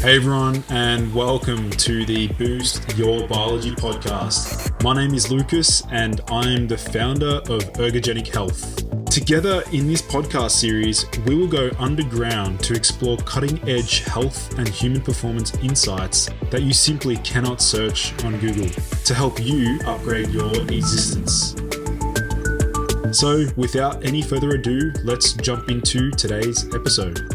Hey everyone, and welcome to the Boost Your Biology podcast. My name is Lucas, and I'm the founder of Ergogenic Health. Together in this podcast series, we will go underground to explore cutting-edge health and human performance insights that you simply cannot search on Google to help you upgrade your existence. So, without any further ado, let's jump into today's episode.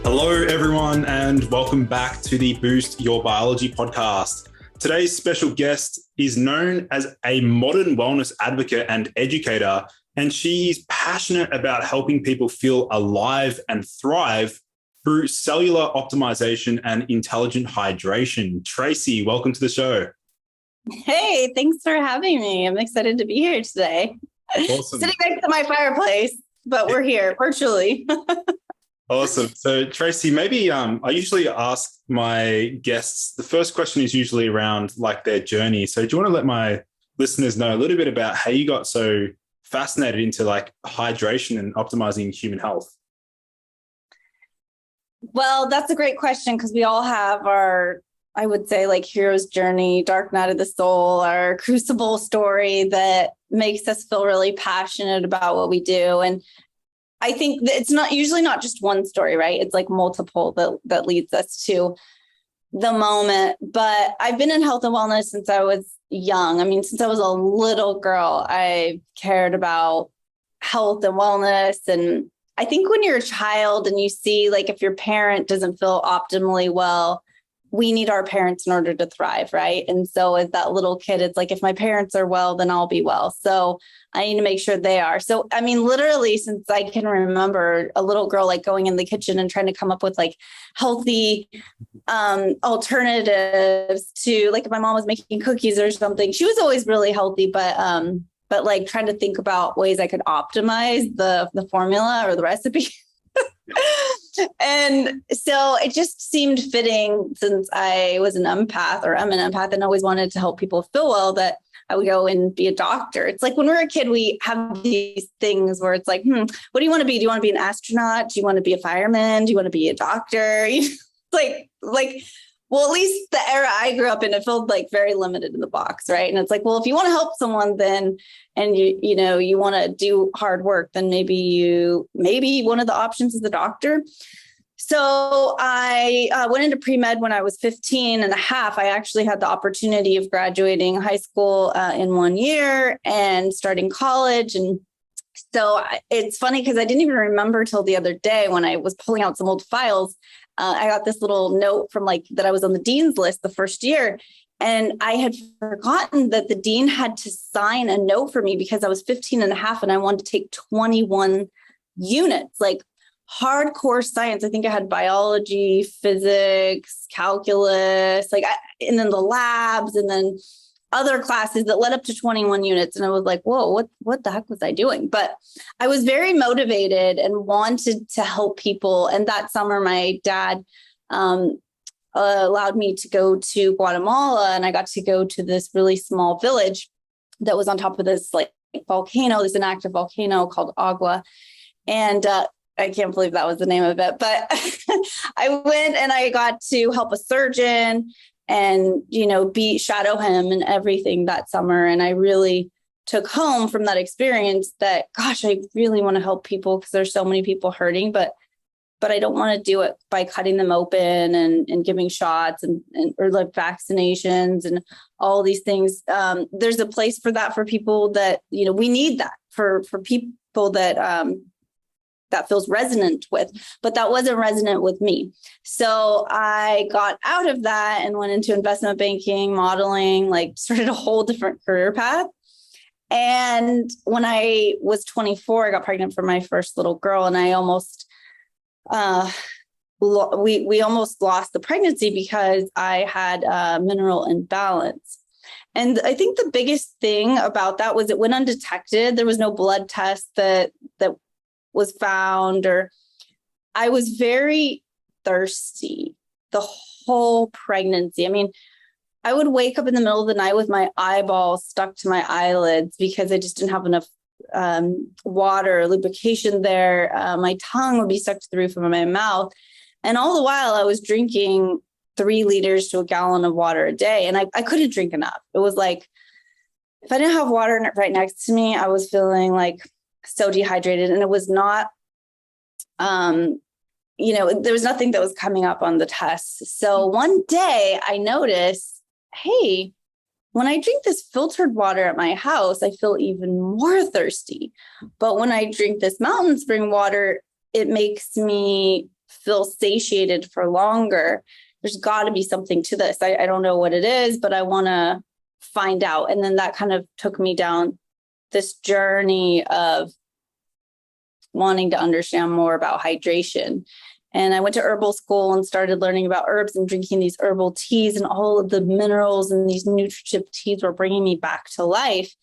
Hello, everyone, and welcome back to the Boost Your Biology podcast. Today's special guest is known as a modern wellness advocate and educator, and she's passionate about helping people feel alive and thrive through cellular optimization and intelligent hydration. Tracy, welcome to the show. Hey, thanks for having me. I'm excited to be here today. Awesome. Sitting next to my fireplace, but we're here virtually. Awesome. So Tracy, maybe I usually ask my guests, the first question is usually around like their journey. So do you want to let my listeners know a little bit about how you got so fascinated into like hydration and optimizing human health? Well, that's a great question because we all have our, I would say, like hero's journey, dark night of the soul, our crucible story that makes us feel really passionate about what we do. And I think that it's not usually not just one story, right? It's like multiple that leads us to the moment. But I've been in health and wellness since I was young. I mean, since I was a little girl, I cared about health and wellness. And I think when you're a child and you see like if your parent doesn't feel optimally well, we need our parents in order to thrive, right? And so as that little kid, it's like, if my parents are well, then I'll be well. So I need to make sure they are. So, I mean, literally since I can remember a little girl, like going in the kitchen and trying to come up with like healthy alternatives to like if my mom was making cookies or something, she was always really healthy, but like trying to think about ways I could optimize the formula or the recipe. And so it just seemed fitting since I was an empath or I'm an empath and always wanted to help people feel well that I would go and be a doctor. It's like when we're a kid, we have these things where it's like, what do you want to be? Do you want to be an astronaut? Do you want to be a fireman? Do you want to be a doctor? like, well, at least the era I grew up in, it felt like very limited in the box, right? And it's like, well, if you want to help someone, then, and you want to do hard work, then maybe one of the options is the doctor. So I went into pre-med when I was 15 and a half. I actually had the opportunity of graduating high school in 1 year and starting college. And so it's funny because I didn't even remember till the other day when I was pulling out some old files. I got this little note from like that I was on the dean's list the first year. And I had forgotten that the dean had to sign a note for me because I was 15 and a half and I wanted to take 21 units, like hardcore science. I think I had biology, physics, calculus, and then the labs and then other classes that led up to 21 units. And I was like, whoa, what the heck was I doing? But I was very motivated and wanted to help people. And that summer, my dad allowed me to go to Guatemala, and I got to go to this really small village that was on top of this like volcano, this inactive volcano called Agua. And I can't believe that was the name of it, but I went and I got to help a surgeon and, shadow him and everything that summer. And I really took home from that experience that, gosh, I really want to help people because there's so many people hurting, but I don't want to do it by cutting them open and giving shots or like vaccinations and all these things. There's a place for that for people that, we need that for people that feels resonant with, but that wasn't resonant with me. So I got out of that and went into investment banking, modeling, like started a whole different career path. And when I was 24, I got pregnant for my first little girl, and I almost, we almost lost the pregnancy because I had a mineral imbalance. And I think the biggest thing about that was it went undetected. There was no blood test that was found, or I was very thirsty the whole pregnancy. I mean, I would wake up in the middle of the night with my eyeballs stuck to my eyelids because I just didn't have enough water, lubrication there. My tongue would be stuck to the roof of my mouth. And all the while I was drinking 3 liters to a gallon of water a day. And I couldn't drink enough. It was like, if I didn't have water right next to me, I was feeling like so dehydrated. And it was not, there was nothing that was coming up on the tests. So one day I noticed, hey, when I drink this filtered water at my house, I feel even more thirsty. But when I drink this mountain spring water, it makes me feel satiated for longer. There's got to be something to this. I don't know what it is, but I want to find out. And then that kind of took me down this journey of wanting to understand more about hydration. And I went to herbal school and started learning about herbs and drinking these herbal teas, and all of the minerals and these nutritive teas were bringing me back to life.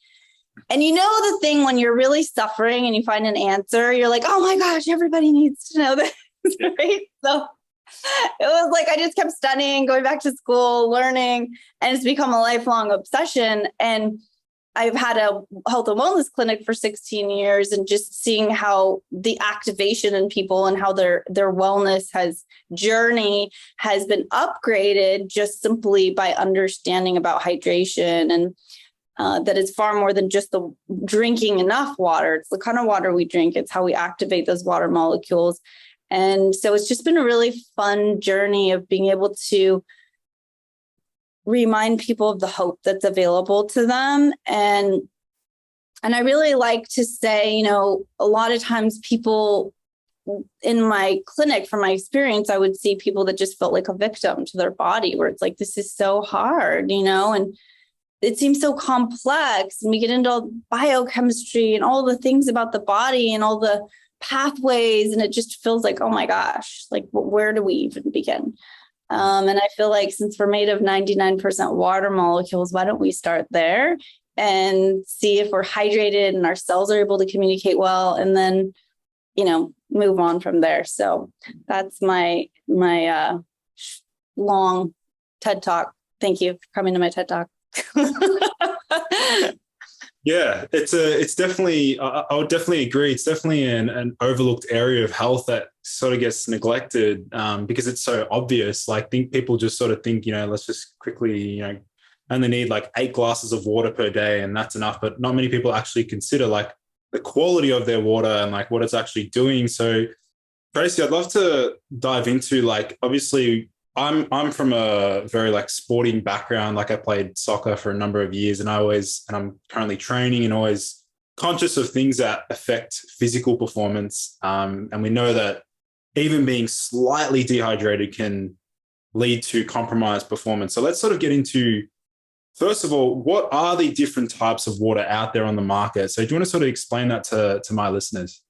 And the thing when you're really suffering and you find an answer, you're like, oh my gosh, everybody needs to know this, right? So it was like I just kept studying, going back to school, learning, and it's become a lifelong obsession. And I've had a health and wellness clinic for 16 years, and just seeing how the activation in people and how their wellness journey has been upgraded just simply by understanding about hydration, and that it's far more than just the drinking enough water. It's the kind of water we drink. It's how we activate those water molecules. And so it's just been a really fun journey of being able to remind people of the hope that's available to them. And I really like to say, a lot of times people in my clinic, from my experience, I would see people that just felt like a victim to their body, where it's like, this is so hard, and it seems so complex. And we get into all biochemistry and all the things about the body and all the pathways. And it just feels like, oh my gosh, like where do we even begin? And I feel like since we're made of 99% water molecules, why don't we start there and see if we're hydrated and our cells are able to communicate well, and then, move on from there. So that's my long TED Talk. Thank you for coming to my TED Talk. Yeah, it's definitely, I would definitely agree. It's definitely an overlooked area of health that sort of gets neglected because it's so obvious. Like, people just sort of think, let's just quickly, only need like 8 glasses of water per day and that's enough. But not many people actually consider like the quality of their water and like what it's actually doing. So Tracy, I'd love to dive into, like, obviously I'm from a very like sporting background. Like, I played soccer for a number of years, and I'm currently training and always conscious of things that affect physical performance. And we know that even being slightly dehydrated can lead to compromised performance. So let's sort of get into, first of all, what are the different types of water out there on the market? So do you want to sort of explain that to my listeners?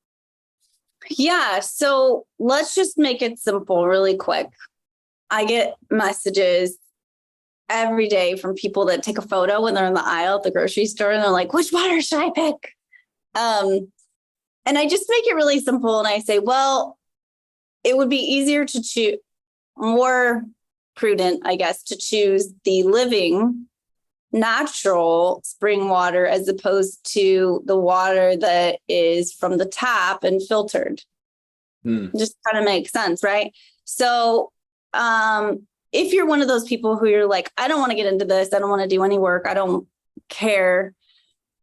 Yeah. So let's just make it simple really quick. I get messages every day from people that take a photo when they're in the aisle at the grocery store, and they're like, which water should I pick? And I just make it really simple. And I say, well, it would be easier to choose, more prudent, I guess, to choose the living natural spring water as opposed to the water that is from the tap and filtered. Just kind of makes sense, right? So if you're one of those people who you're like, I don't want to get into this, I don't want to do any work, I don't care,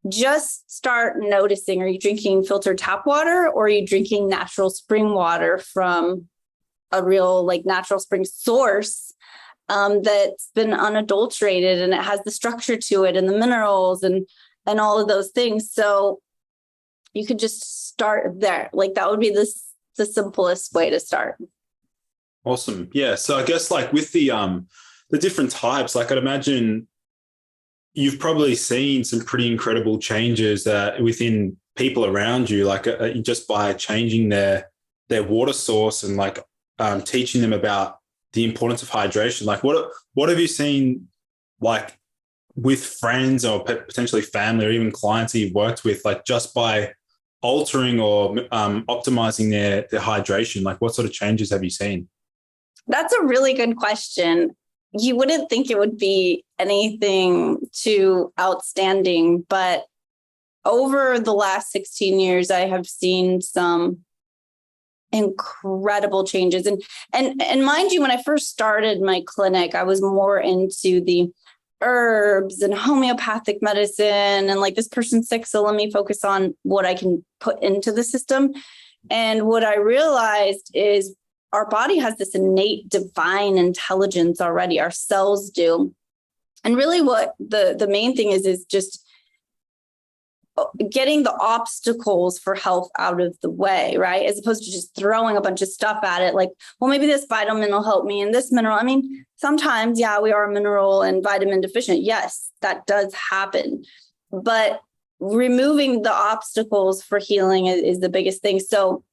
just start noticing, are you drinking filtered tap water, or are you drinking natural spring water from a real like natural spring source that's been unadulterated, and it has the structure to it and the minerals and all of those things. So you could just start there. Like, that would be the simplest way to start. Awesome. Yeah. So I guess like with the different types, like I'd imagine you've probably seen some pretty incredible changes within people around you, like just by changing their water source and like teaching them about the importance of hydration. Like what have you seen like with friends or potentially family or even clients that you've worked with, like just by altering or optimizing their hydration? Like, what sort of changes have you seen? That's a really good question. You wouldn't think it would be anything too outstanding, but over the last 16 years, I have seen some incredible changes. And mind you, when I first started my clinic, I was more into the herbs and homeopathic medicine and like, this person's sick, so let me focus on what I can put into the system. And what I realized is our body has this innate divine intelligence already. Our cells do. And really what the main thing is just getting the obstacles for health out of the way, right? As opposed to just throwing a bunch of stuff at it. Like, well, maybe this vitamin will help me and this mineral. I mean, sometimes, yeah, we are mineral and vitamin deficient. Yes, that does happen. But removing the obstacles for healing is the biggest thing. So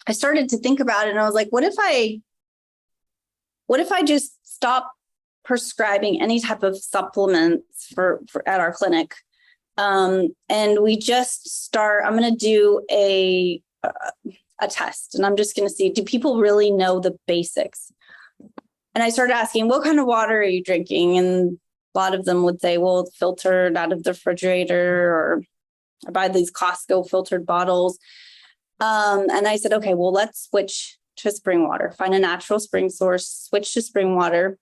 I started to think about it and I was like, what if I just stop prescribing any type of supplements for at our clinic? And we just start, I'm going to do a test, and I'm just going to see, do people really know the basics? And I started asking, what kind of water are you drinking? And a lot of them would say, well, it's filtered out of the refrigerator, or I buy these Costco filtered bottles. And I said, okay, well, let's switch to spring water, find a natural spring source, switch to spring water.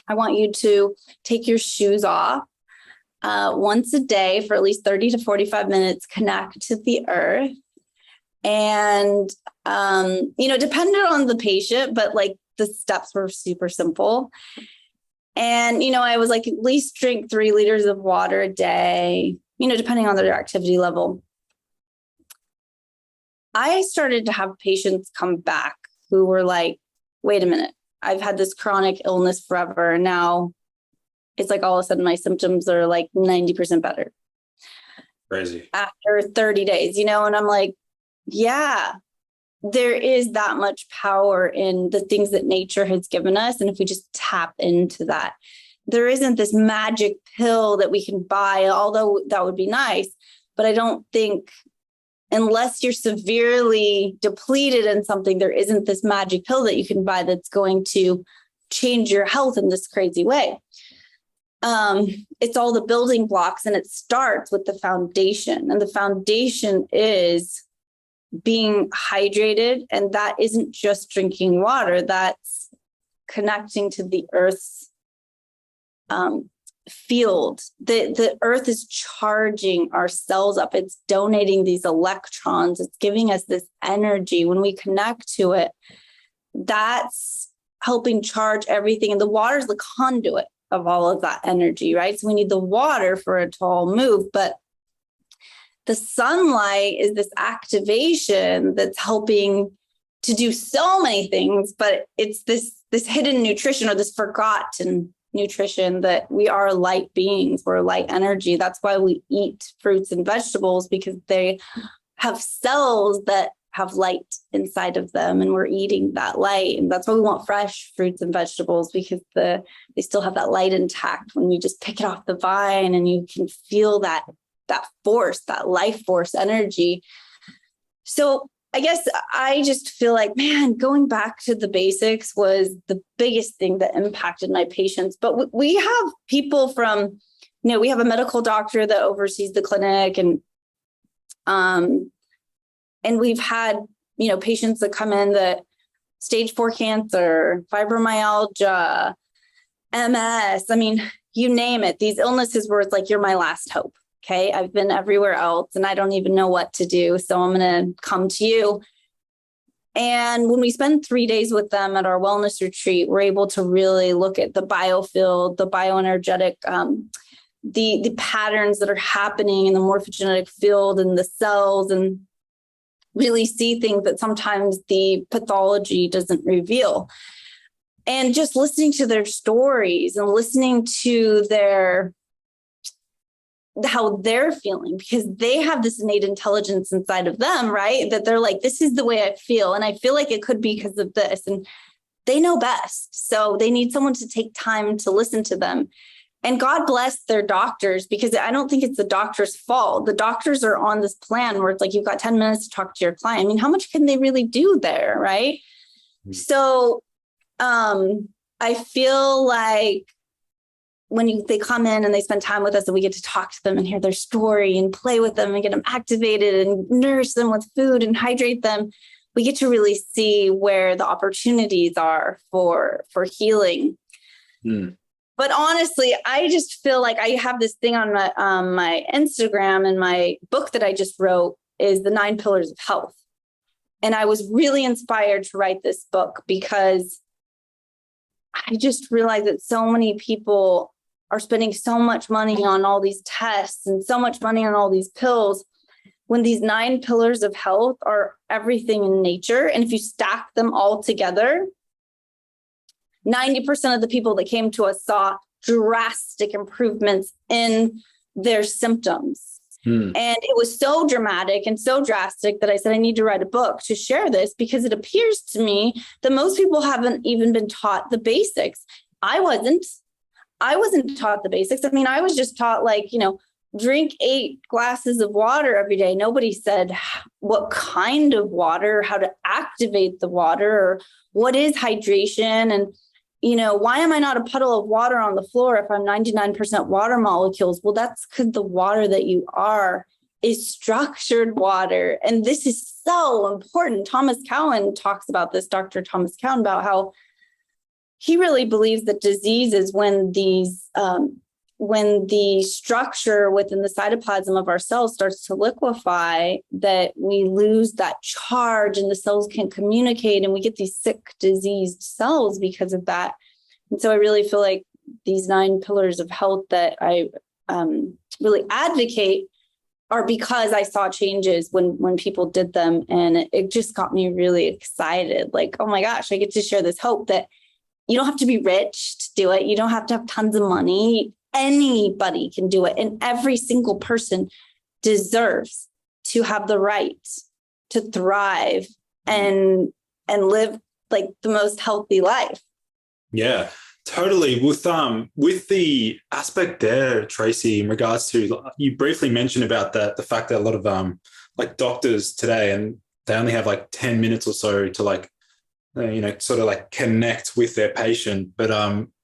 I want you to take your shoes off once a day for at least 30 to 45 minutes, connect to the earth. And, depended on the patient, but like the steps were super simple. And, I was like, at least drink 3 liters of water a day, depending on their activity level. I started to have patients come back who were like, wait a minute, I've had this chronic illness forever. Now it's like all of a sudden my symptoms are like 90% better. Crazy. After 30 days, and I'm like, yeah, there is that much power in the things that nature has given us. And if we just tap into that, there isn't this magic pill that we can buy, although that would be nice. But I don't think, unless you're severely depleted in something, there isn't this magic pill that you can buy that's going to change your health in this crazy way. It's all the building blocks, and it starts with the foundation. And the foundation is being hydrated. And that isn't just drinking water. That's connecting to the earth's field. The earth is charging our cells up. It's donating these electrons. It's giving us this energy. When we connect to it, that's helping charge everything. And the water is the conduit of all of that energy, right? So we need the water for it to all move. But the sunlight is this activation that's helping to do so many things, but it's this hidden nutrition, or this forgotten nutrition, that we are light beings, we're light energy. That's why we eat fruits and vegetables, because they have cells that have light inside of them, and we're eating that light. And that's why we want fresh fruits and vegetables, because they still have that light intact when you just pick it off the vine, and you can feel that force, that life force energy. So I guess I just feel like, man, going back to the basics was the biggest thing that impacted my patients. But we have people from, we have a medical doctor that oversees the clinic, and we've had, patients that come in that stage 4 cancer, fibromyalgia, MS. I mean, you name it. These illnesses where it's like, you're my last hope. Okay, I've been everywhere else and I don't even know what to do. So I'm going to come to you. And when we spend 3 days with them at our wellness retreat, we're able to really look at the biofield, the bioenergetic, the patterns that are happening in the morphogenetic field and the cells, and really see things that sometimes the pathology doesn't reveal. And just listening to their stories and listening to how they're feeling, because they have this innate intelligence inside of them, right? That they're like, this is the way I feel. And I feel like it could be because of this. And they know best. So they need someone to take time to listen to them. And God bless their doctors, because I don't think it's the doctor's fault. The doctors are on this plan where it's like, you've got 10 minutes to talk to your client. I mean, how much can they really do there, right? Mm-hmm. So I feel like they come in and they spend time with us and we get to talk to them and hear their story and play with them and get them activated and nourish them with food and hydrate them, we get to really see where the opportunities are for healing. But honestly, I just feel like I have this thing on my Instagram, and my book that I just wrote is The 9 Pillars of Health. And I was really inspired to write this book because I just realized that so many people are spending so much money on all these tests and so much money on all these pills, when these 9 pillars of health are everything in nature. And if you stack them all together, 90% of the people that came to us saw drastic improvements in their symptoms. And it was so dramatic and so drastic that I said, I need to write a book to share this, because it appears to me that most people haven't even been taught the basics. I wasn't taught the basics. I mean, I was just taught, like, drink 8 glasses of water every day. Nobody said what kind of water, how to activate the water, or what is hydration. And, why am I not a puddle of water on the floor if I'm 99% water molecules? Well, that's because the water that you are is structured water. And this is so important. Thomas Cowan talks about this, Dr. Thomas Cowan, about how he really believes that disease is when the structure within the cytoplasm of our cells starts to liquefy, that we lose that charge and the cells can't communicate, and we get these sick, diseased cells because of that. And so I really feel like these 9 pillars of health that I really advocate are because I saw changes when people did them. And it just got me really excited. Like, oh my gosh, I get to share this hope that you don't have to be rich to do it. You don't have to have tons of money. Anybody can do it. And every single person deserves to have the right to thrive and live like the most healthy life. Yeah, totally. With the aspect there, Tracy, in regards to, you briefly mentioned about the fact that a lot of like doctors today, and they only have like 10 minutes or so to like, sort of like connect with their patient. But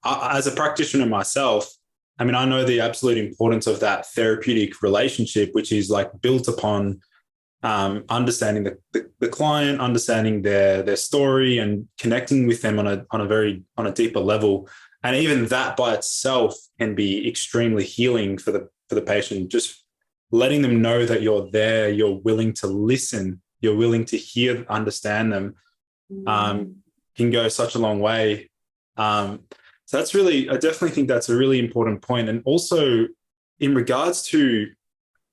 as a practitioner myself, I mean, I know the absolute importance of that therapeutic relationship, which is like built upon understanding the client, understanding their story, and connecting with them on a deeper level. And even that by itself can be extremely healing for the patient. Just letting them know that you're there, you're willing to listen, you're willing to hear, understand them, can go such a long way. So that's really, I definitely think that's a really important point. And also in regards to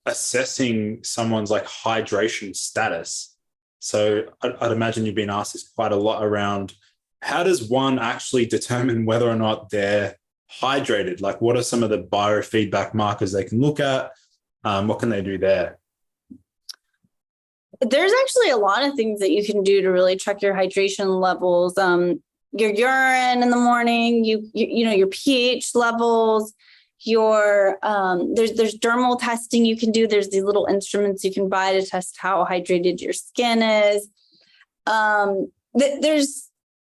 assessing someone's like hydration status. So I'd imagine you've been asked this quite a lot around, how does one actually determine whether or not they're hydrated? Like, what are some of the biofeedback markers they can look at? What can they do there? There's actually a lot of things that you can do to really check your hydration levels. Your urine in the morning, your pH levels, there's dermal testing you can do. There's these little instruments you can buy to test how hydrated your skin is.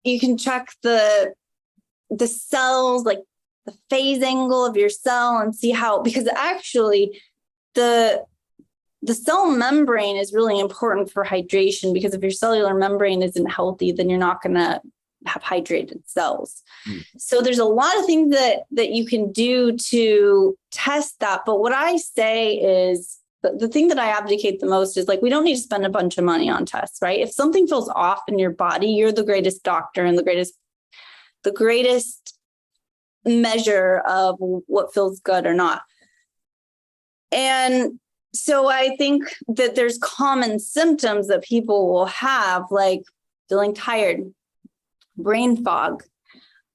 You can check the cells, like the phase angle of your cell, and see how, because actually the cell membrane is really important for hydration, because if your cellular membrane isn't healthy, then you're not going to have hydrated cells. So there's a lot of things that you can do to test that. But what I say is, the thing that I advocate the most is, like, we don't need to spend a bunch of money on tests, right? If something feels off in your body, you're the greatest doctor and the greatest measure of what feels good or not. And so I think that there's common symptoms that people will have, like feeling tired, brain fog,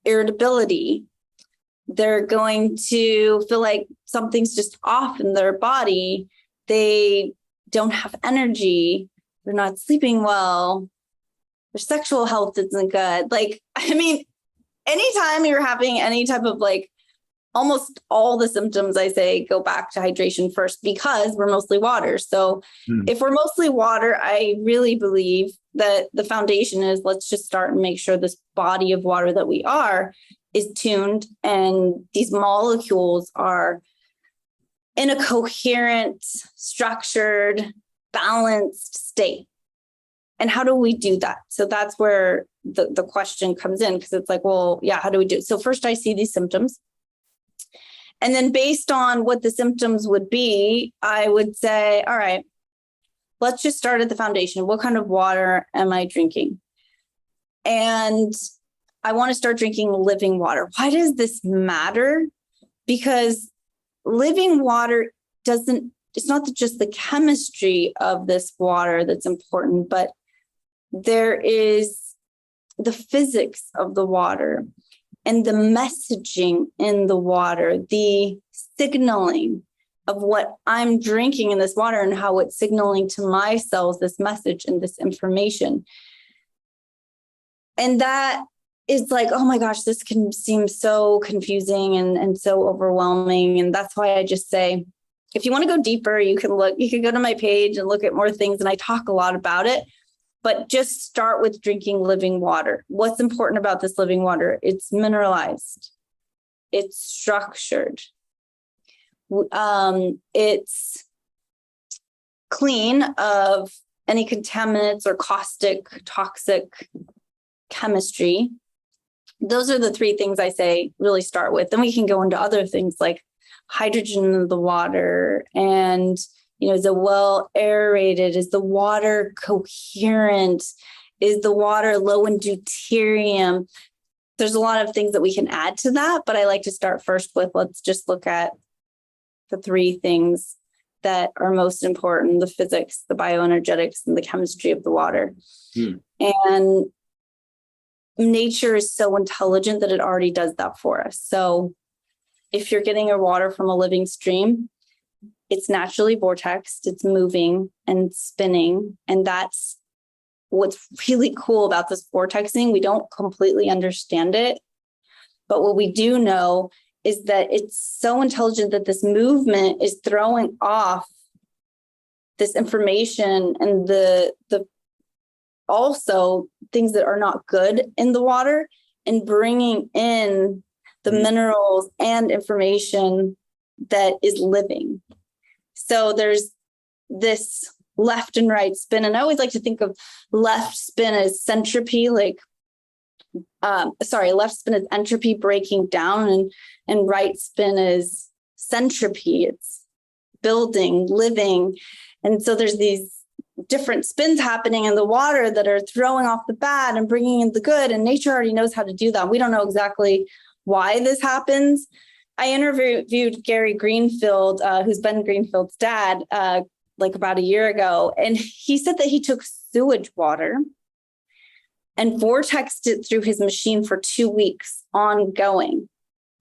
irritability. They're going to feel like something's just off in their body. They don't have energy. They're not sleeping well. Their sexual health isn't good. Like, I mean, anytime you're having any type of, like, almost all the symptoms, I say, go back to hydration first, because we're mostly water. So if we're mostly water, I really believe that the foundation is, let's just start and make sure this body of water that we are is tuned and these molecules are in a coherent, structured, balanced state. And how do we do that? So that's where the question comes in, because it's like, well, yeah, how do we do it? So first I see these symptoms. And then based on what the symptoms would be, I would say, all right, let's just start at the foundation. What kind of water am I drinking? And I want to start drinking living water. Why does this matter? Because living water it's not just the chemistry of this water that's important, but there is the physics of the water and the messaging in the water, the signaling of what I'm drinking in this water and how it's signaling to my cells this message and this information. And that is like, oh my gosh, this can seem so confusing and so overwhelming. And that's why I just say, if you want to go deeper, you can go to my page and look at more things. And I talk a lot about it, but just start with drinking living water. What's important about this living water? It's mineralized. It's structured. It's clean of any contaminants or caustic, toxic chemistry. Those are the three things I say really start with. Then we can go into other things like hydrogen in the water and, is it well aerated? Is the water coherent? Is the water low in deuterium? There's a lot of things that we can add to that, but I like to start first with, let's just look at the three things that are most important: the physics, the bioenergetics, and the chemistry of the water. And nature is so intelligent that it already does that for us. So if you're getting your water from a living stream, it's naturally vortexed, it's moving and spinning. And that's what's really cool about this vortexing. We don't completely understand it, but what we do know is that it's so intelligent that this movement is throwing off this information and the also things that are not good in the water and bringing in the minerals and information that is living. So there's this left and right spin. And I always like to think of left spin as centropy, left spin is entropy breaking down and right spin is centropy. It's building, living. And so there's these different spins happening in the water that are throwing off the bad and bringing in the good. And nature already knows how to do that. We don't know exactly why this happens. I interviewed Gary Greenfield, who's Ben Greenfield's dad, about a year ago. And he said that he took sewage water and vortexed it through his machine for 2 weeks ongoing.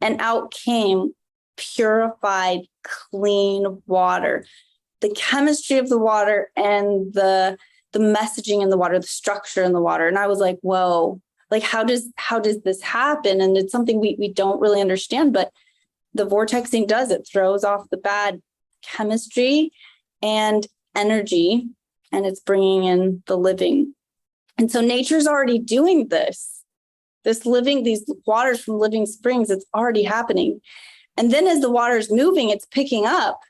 And out came purified, clean water. The chemistry of the water and the messaging in the water, the structure in the water. And I was like, whoa, how does this happen? And it's something we don't really understand, but the vortexing does. It throws off the bad chemistry and energy, and it's bringing in the living. And so nature's already doing this living, these waters from living springs, it's already happening. And then as the water is moving, it's picking up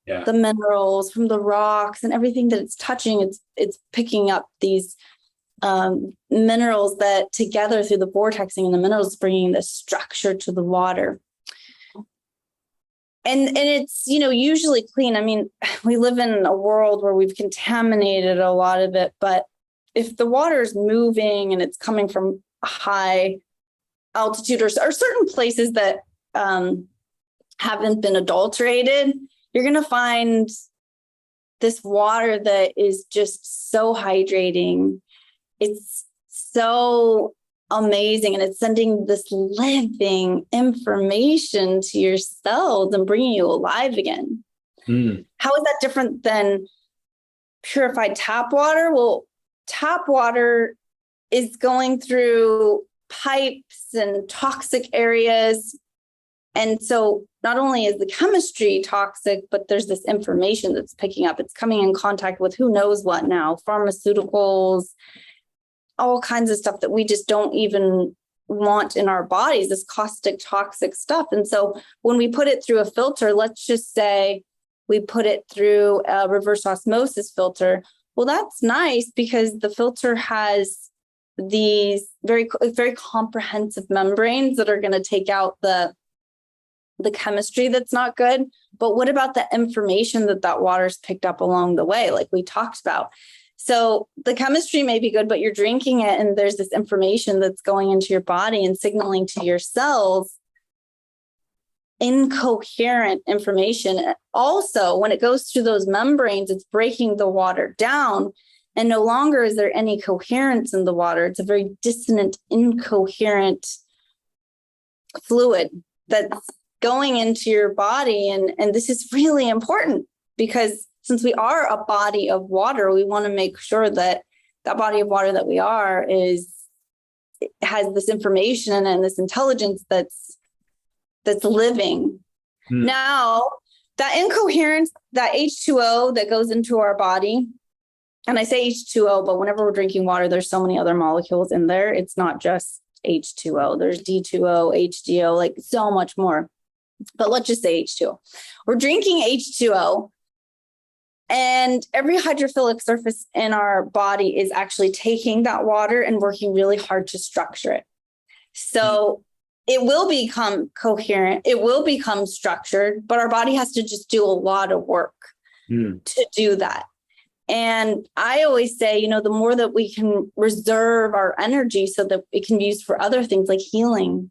the minerals from the rocks and everything that it's touching. It's picking up these minerals that together through the vortexing, and the minerals bringing the structure to the water. And it's, usually clean. I mean, we live in a world where we've contaminated a lot of it, but if the water is moving and it's coming from a high altitude or certain places that haven't been adulterated, you're going to find this water that is just so hydrating. It's so amazing. And it's sending this living information to your cells and bringing you alive again. How is that different than purified tap water? Well, tap water is going through pipes and toxic areas. And so not only is the chemistry toxic, but there's this information that's picking up. It's coming in contact with who knows what now, pharmaceuticals, all kinds of stuff that we just don't even want in our bodies, this caustic, toxic stuff. And so when we put it through a filter, let's just say we put it through a reverse osmosis filter. Well, that's nice because the filter has these very, very comprehensive membranes that are going to take out the chemistry that's not good. But what about the information that water's picked up along the way, like we talked about? So the chemistry may be good, but you're drinking it and there's this information that's going into your body and signaling to your cells incoherent information. Also, when it goes through those membranes, it's breaking the water down, and no longer is there any coherence in the water. It's a very dissonant, incoherent fluid that's going into your body. And this is really important because since we are a body of water, we want to make sure that that body of water that we are has this information and this intelligence that's living. Now, that incoherence, that H2O that goes into our body, and I say H2O, but whenever we're drinking water, there's so many other molecules in there. It's not just H2O. There's D2O, HDO, like so much more. But let's just say H2O. We're drinking H2O, and every hydrophilic surface in our body is actually taking that water and working really hard to structure it. So it will become coherent. It will become structured, but our body has to just do a lot of work to do that. And I always say, the more that we can reserve our energy so that it can be used for other things like healing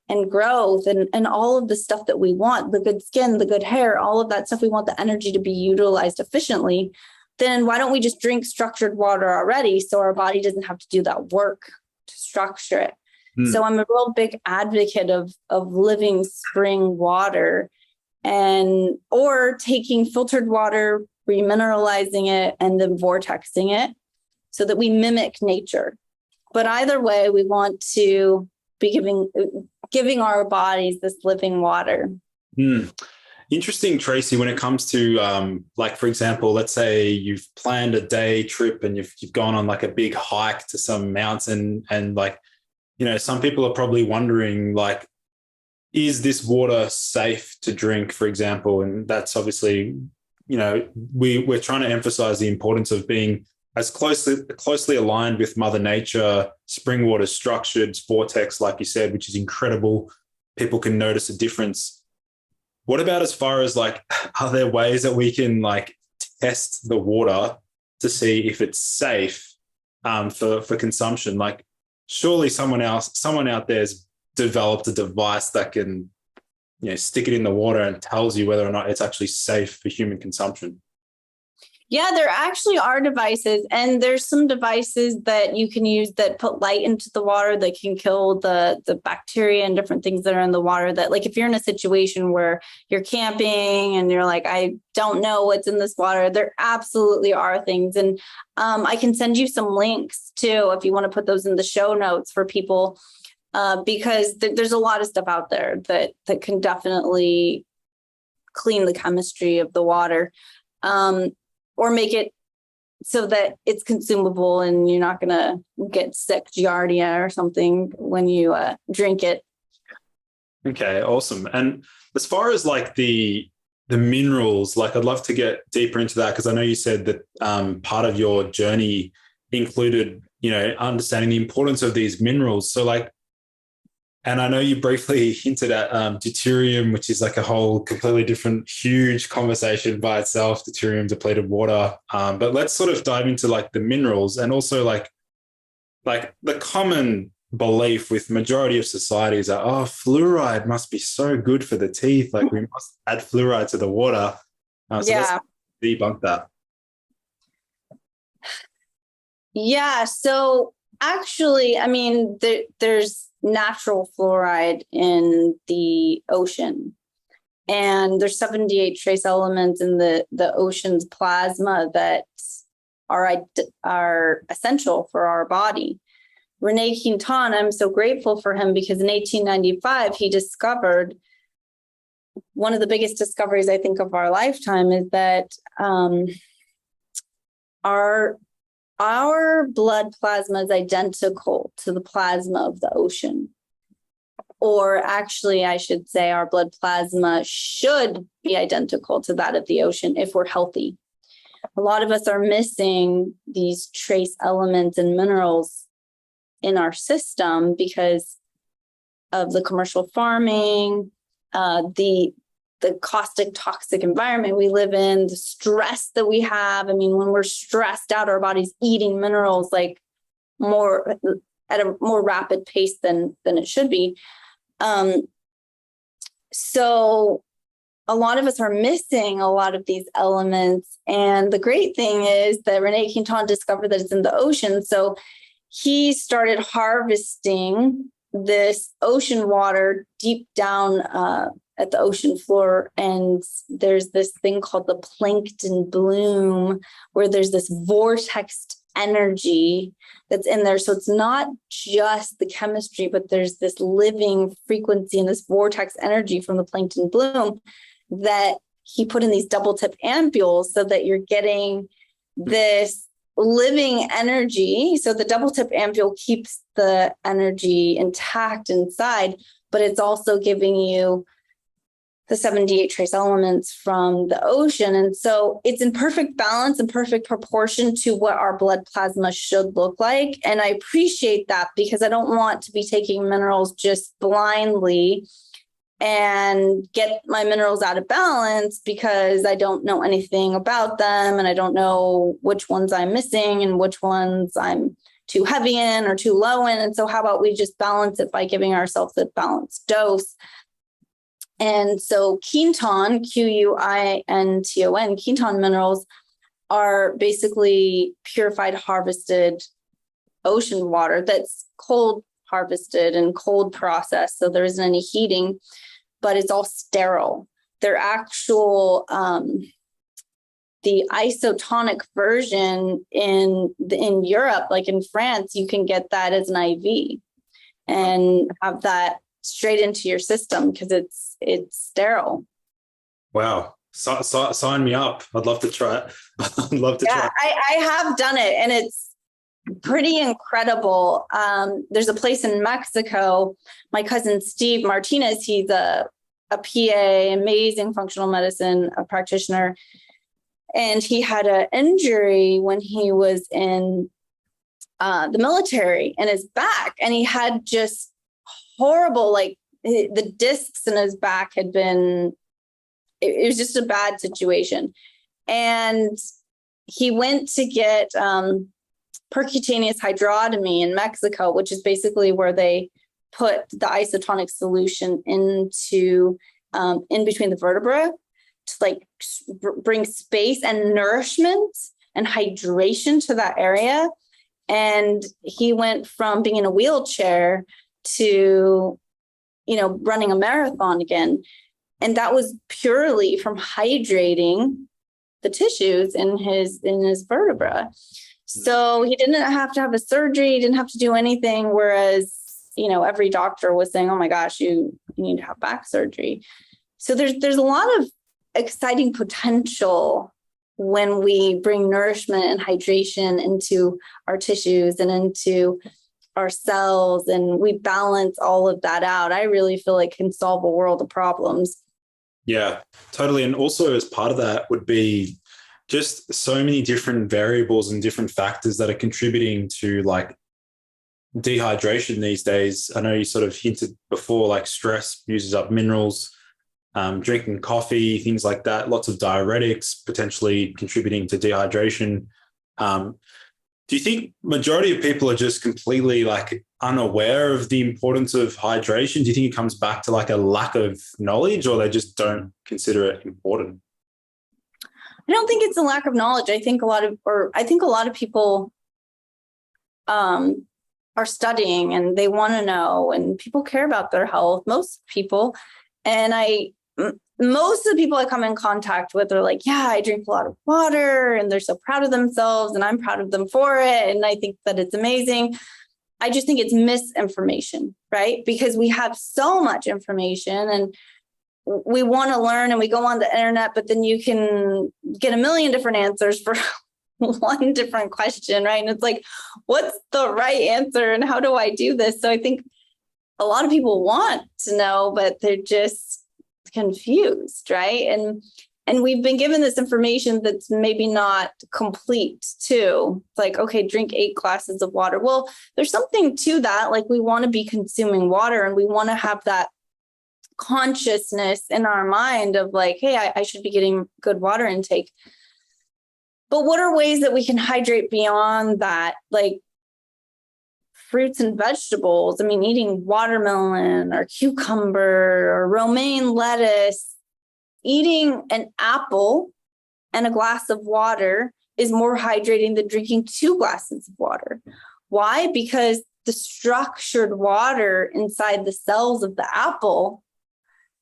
and growth and all of the stuff that we want, the good skin, the good hair, all of that stuff, we want the energy to be utilized efficiently, then why don't we just drink structured water already so our body doesn't have to do that work to structure it? So I'm a real big advocate of living spring water or taking filtered water, remineralizing it, and then vortexing it so that we mimic nature. But either way, we want to be giving our bodies this living water. Interesting, Tracy, when it comes to for example, let's say you've planned a day trip and you've gone on like a big hike to some mountain, and some people are probably wondering, like, is this water safe to drink, for example? And that's obviously, we're trying to emphasize the importance of being as closely aligned with Mother Nature. Spring water structured, vortex, like you said, which is incredible. People can notice a difference. What about as far as are there ways that we can test the water to see if it's safe for consumption? Surely someone out there's developed a device that can, stick it in the water and tells you whether or not it's actually safe for human consumption. Yeah, there actually are devices, and there's some devices that you can use that put light into the water that can kill the bacteria and different things that are in the water that, if you're in a situation where you're camping and you're like, I don't know what's in this water, there absolutely are things. And I can send you some links too, if you want to put those in the show notes for people, because there's a lot of stuff out there that can definitely clean the chemistry of the water. Or make it so that it's consumable and you're not going to get sick, giardia or something when you drink it. Okay, awesome. And as far as the minerals, I'd love to get deeper into that, because I know you said that part of your journey included, understanding the importance of these minerals. So and I know you briefly hinted at deuterium, which is a whole completely different, huge conversation by itself, deuterium, depleted water. But let's sort of dive into the minerals, and also the common belief with majority of societies are, fluoride must be so good for the teeth. We must add fluoride to the water. So let's debunk that. Yeah. So actually, there's natural fluoride in the ocean, and there's 78 trace elements in the ocean's plasma that are essential for our body. Rene Quinton, I'm so grateful for him, because in 1895 he discovered one of the biggest discoveries, I think, of our lifetime, is that our blood plasma is identical to the plasma of the ocean. or actually, I should say our blood plasma should be identical to that of the ocean if we're healthy. A lot of us are missing these trace elements and minerals in our system because of the commercial farming, the caustic, toxic environment we live in, the stress that we have. I mean, when we're stressed out, our body's eating minerals like more at a more rapid pace than it should be. So a lot of us are missing a lot of these elements. And the great thing is that Rene Quinton discovered that it's in the ocean. So he started harvesting this ocean water deep down at the ocean floor. And there's this thing called the plankton bloom, where there's this vortex energy that's in there. So it's not just the chemistry, but there's this living frequency and this vortex energy from the plankton bloom that he put in these double tip ampules so that you're getting this living energy. So the double tip ampule keeps the energy intact inside, but it's also giving you the 78 trace elements from the ocean. And so it's in perfect balance and perfect proportion to what our blood plasma should look like. And I appreciate that because I don't want to be taking minerals just blindly and get my minerals out of balance because I don't know anything about them and I don't know which ones I'm missing and which ones I'm too heavy in or too low in. And so how about we just balance it by giving ourselves a balanced dose? And so Quinton, Quinton, Quinton minerals are basically purified, harvested ocean water that's cold harvested and cold processed. So there isn't any heating, but it's all sterile. They're actual, the isotonic version in Europe, like in France, you can get that as an IV and have that straight into your system because it's sterile. Wow. Sign me up. I'd love to try it. I'd love to try it. I have done it and it's pretty incredible. There's a place in Mexico. My cousin Steve Martinez, he's a PA, amazing functional medicine practitioner. And he had an injury when he was in the military in his back. And he had just horrible, like the discs in his back had been, it was just a bad situation. And he went to get percutaneous hydrotomy in Mexico, which is basically where they put the isotonic solution into in between the vertebrae to like bring space and nourishment and hydration to that area. And he went from being in a wheelchair to, running a marathon again. And that was purely from hydrating the tissues in his vertebra. So he didn't have to have a surgery, he didn't have to do anything. Whereas, every doctor was saying, oh my gosh, you need to have back surgery. So there's a lot of exciting potential when we bring nourishment and hydration into our tissues and into our cells, and we balance all of that out. I really feel like can solve a world of problems. Yeah, totally. And also as part of that would be just so many different variables and different factors that are contributing to like dehydration these days. I know you sort of hinted before, like stress uses up minerals, drinking coffee, things like that, lots of diuretics potentially contributing to dehydration. Do you think majority of people are just completely like unaware of the importance of hydration? Do you think it comes back to like a lack of knowledge, or they just don't consider it important? I don't think it's a lack of knowledge. I think a lot of people are studying and they want to know, and people care about their health. Most people, and most of the people I come in contact with are like, yeah, I drink a lot of water, and they're so proud of themselves, and I'm proud of them for it. And I think that it's amazing. I just think it's misinformation, right? Because we have so much information and we want to learn and we go on the internet, but then you can get a million different answers for one different question, right? And it's like, what's the right answer and how do I do this? So I think a lot of people want to know, but they're just confused, right? And we've been given this information that's maybe not complete too. It's like, okay, drink 8 glasses of water. Well, there's something to that. Like, we want to be consuming water, and we want to have that consciousness in our mind of like, hey, I should be getting good water intake. But what are ways that we can hydrate beyond that? Like fruits and vegetables. I mean, eating watermelon or cucumber or romaine lettuce, eating an apple and a glass of water is more hydrating than drinking 2 glasses of water. Why? Because the structured water inside the cells of the apple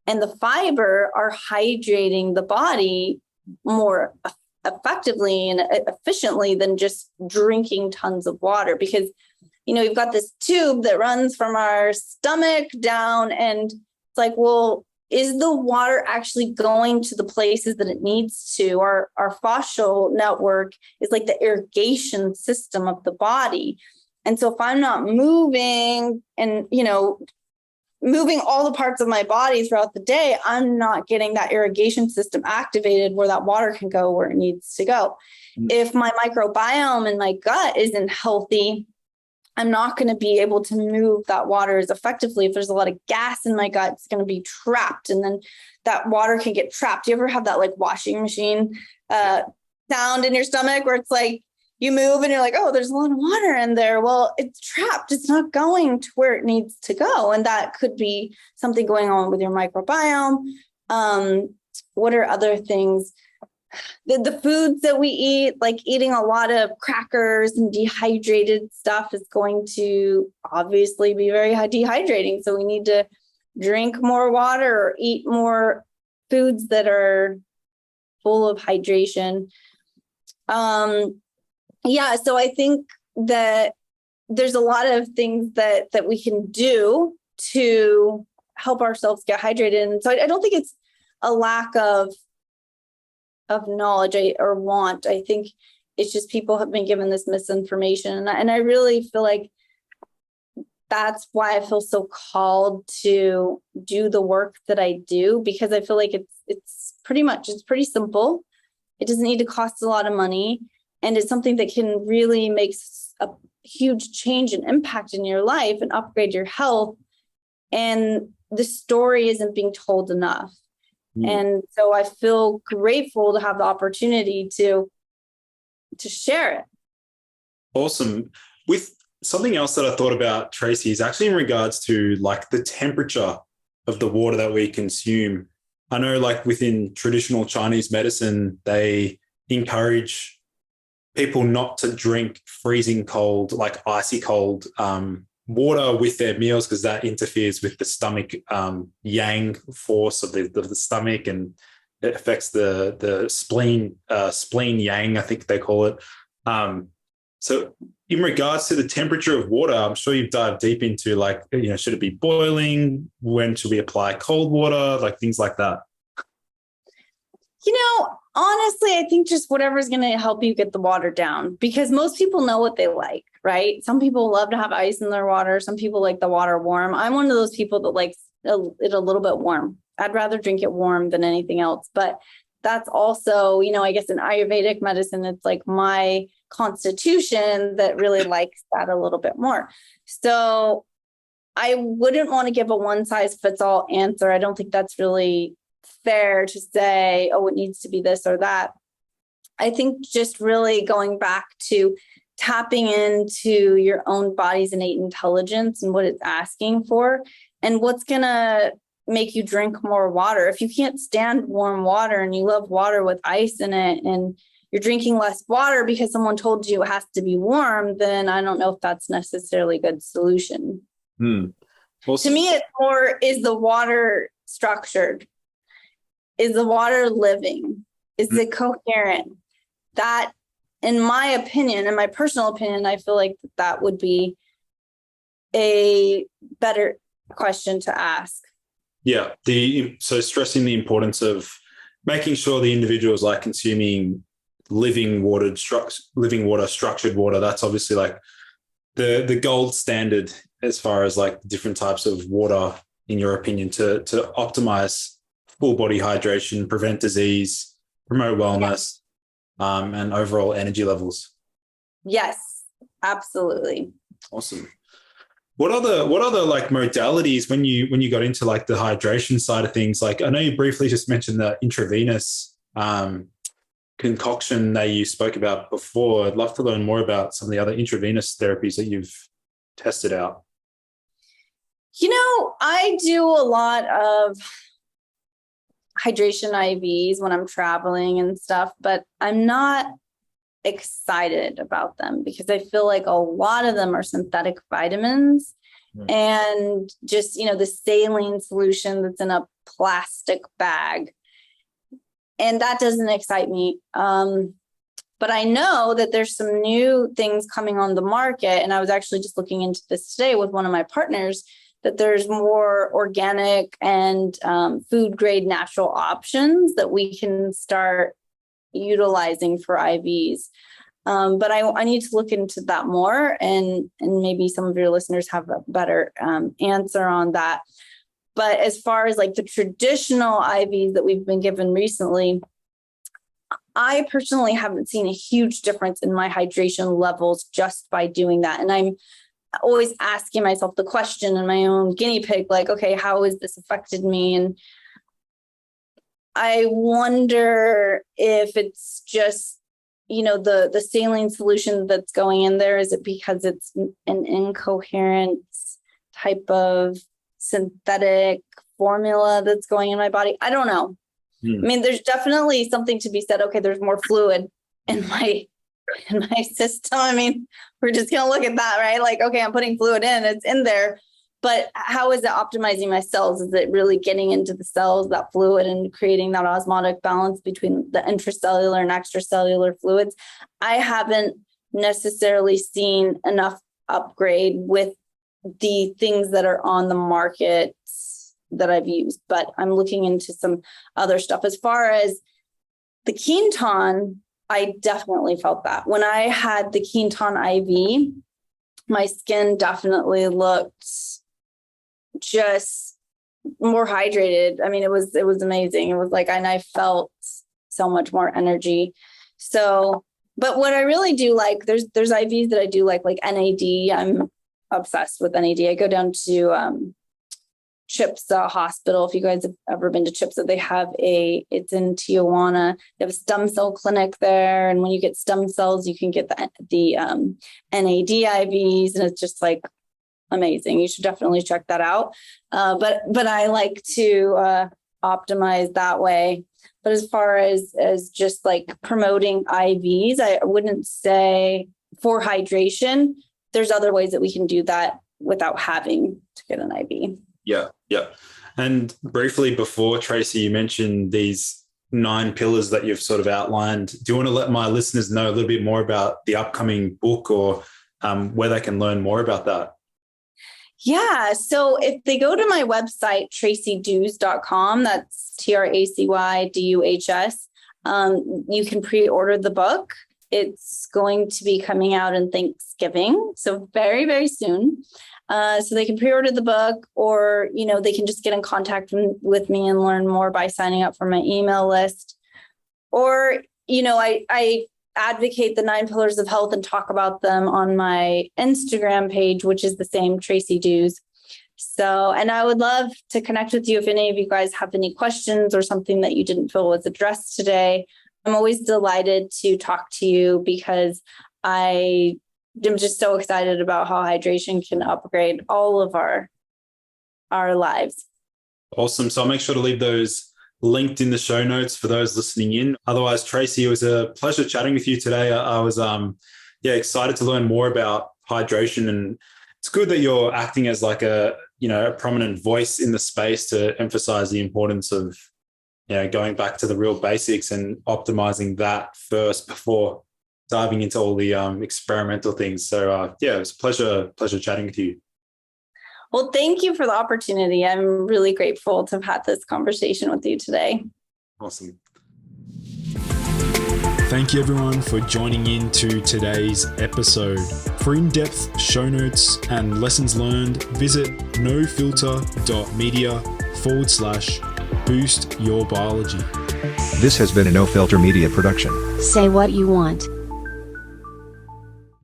and the fiber are hydrating the body more effectively and efficiently than just drinking tons of water. Because, you've got this tube that runs from our stomach down, and it's like, well, is the water actually going to the places that it needs to? Our fascial network is like the irrigation system of the body. And so if I'm not moving and, moving all the parts of my body throughout the day, I'm not getting that irrigation system activated where that water can go where it needs to go. Mm-hmm. If my microbiome and my gut isn't healthy, I'm not going to be able to move that water as effectively. If there's a lot of gas in my gut, it's going to be trapped, and then that water can get trapped. Do you ever have that like washing machine sound in your stomach where it's like you move and you're like, oh, there's a lot of water in there? Well, it's trapped. It's not going to where it needs to go. And that could be something going on with your microbiome. What are other things? The foods that we eat, like eating a lot of crackers and dehydrated stuff, is going to obviously be very dehydrating. So we need to drink more water or eat more foods that are full of hydration. So I think that there's a lot of things that we can do to help ourselves get hydrated. And so I don't think it's a lack of knowledge or want. I think it's just people have been given this misinformation. And I really feel like that's why I feel so called to do the work that I do, because I feel like it's pretty simple. It doesn't need to cost a lot of money. And it's something that can really make a huge change and impact in your life and upgrade your health. And the story isn't being told enough. And so I feel grateful to have the opportunity to share it. Awesome. With something else that I thought about, Tracy, is actually in regards to like the temperature of the water that we consume. I know like within traditional Chinese medicine, they encourage people not to drink freezing cold, like icy cold water with their meals, because that interferes with the stomach yang force of the stomach, and it affects the spleen yang, I think they call it. So in regards to the temperature of water, I'm sure you've dived deep into like, should it be boiling? When should we apply cold water? Like things like that. Honestly, I think just whatever's going to help you get the water down, because most people know what they like, right? Some people love to have ice in their water. Some people like the water warm. I'm one of those people that likes it a little bit warm. I'd rather drink it warm than anything else. But that's also, I guess in Ayurvedic medicine, it's like my constitution that really likes that a little bit more. So I wouldn't want to give a one size fits all answer. I don't think that's really fair to say, oh, it needs to be this or that. I think just really going back to tapping into your own body's innate intelligence and what it's asking for, and what's going to make you drink more water. If you can't stand warm water and you love water with ice in it, and you're drinking less water because someone told you it has to be warm, then I don't know if that's necessarily a good solution. Well, to me, it's more, is the water structured? Is the water living? Is it coherent? That, in my opinion, in my personal opinion, I feel like that would be a better question to ask. Yeah. So stressing the importance of making sure the individual is like consuming living water, structured water. That's obviously like the gold standard as far as like different types of water, in your opinion, to optimize full body hydration, prevent disease, promote wellness, and overall energy levels? Yes, absolutely. Awesome. What other like modalities when you got into like the hydration side of things? Like I know you briefly just mentioned the intravenous concoction that you spoke about before. I'd love to learn more about some of the other intravenous therapies that you've tested out. I do a lot of hydration IVs when I'm traveling and stuff, but I'm not excited about them because I feel like a lot of them are synthetic vitamins and just, the saline solution that's in a plastic bag. And that doesn't excite me. But I know that there's some new things coming on the market. And I was actually just looking into this today with one of my partners, that there's more organic and food grade natural options that we can start utilizing for IVs. But I need to look into that more, and maybe some of your listeners have a better answer on that. But as far as like the traditional IVs that we've been given recently, I personally haven't seen a huge difference in my hydration levels just by doing that. And I'm always asking myself the question in my own guinea pig, like, okay, how has this affected me? And I wonder if it's just, the saline solution that's going in there. Is it because it's an incoherent type of synthetic formula that's going in my body? I don't know. I mean, there's definitely something to be said. Okay, there's more fluid in my system. I mean, we're just going to look at that, right? Like, okay, I'm putting fluid in, it's in there, but how is it optimizing my cells? Is it really getting into the cells, that fluid, and creating that osmotic balance between the intracellular and extracellular fluids? I haven't necessarily seen enough upgrade with the things that are on the market that I've used, but I'm looking into some other stuff. As far as the Quinton, I definitely felt that when I had the Quinton IV, my skin definitely looked just more hydrated. I mean, it was amazing. It was like, and I felt so much more energy. So, but what I really do like, there's IVs that I do like NAD. I'm obsessed with NAD. I go down to CHIPSA Hospital. If you guys have ever been to CHIPSA, it's in Tijuana. They have a stem cell clinic there. And when you get stem cells, you can get the NAD IVs, and it's just like amazing. You should definitely check that out. But I like to optimize that way. But as far as just like promoting IVs, I wouldn't say for hydration. There's other ways that we can do that without having to get an IV. Yeah. And briefly before, Tracy, you mentioned these 9 pillars that you've sort of outlined. Do you want to let my listeners know a little bit more about the upcoming book, or where they can learn more about that? Yeah. So if they go to my website, tracyduhs.com, that's TRACYDUHS, you can pre-order the book. It's going to be coming out in Thanksgiving, so very, very soon. So they can pre-order the book, or, they can just get in contact with me and learn more by signing up for my email list. Or, I advocate the 9 pillars of health and talk about them on my Instagram page, which is the same, Tracy Duhs. So, and I would love to connect with you if any of you guys have any questions or something that you didn't feel was addressed today. I'm always delighted to talk to you because I'm just so excited about how hydration can upgrade all of our lives. Awesome. So I'll make sure to leave those linked in the show notes for those listening in. Otherwise, Tracy, it was a pleasure chatting with you today. I was excited to learn more about hydration, and it's good that you're acting as like a prominent voice in the space to emphasize the importance of going back to the real basics and optimizing that first before diving into all the experimental things. So it was a pleasure chatting with you. Well, thank you for the opportunity. I'm really grateful to have had this conversation with you today. Awesome. Thank you everyone for joining in to today's episode. For in-depth show notes and lessons learned, visit nofilter.media/boost your biology. This has been a No Filter Media production. Say what you want.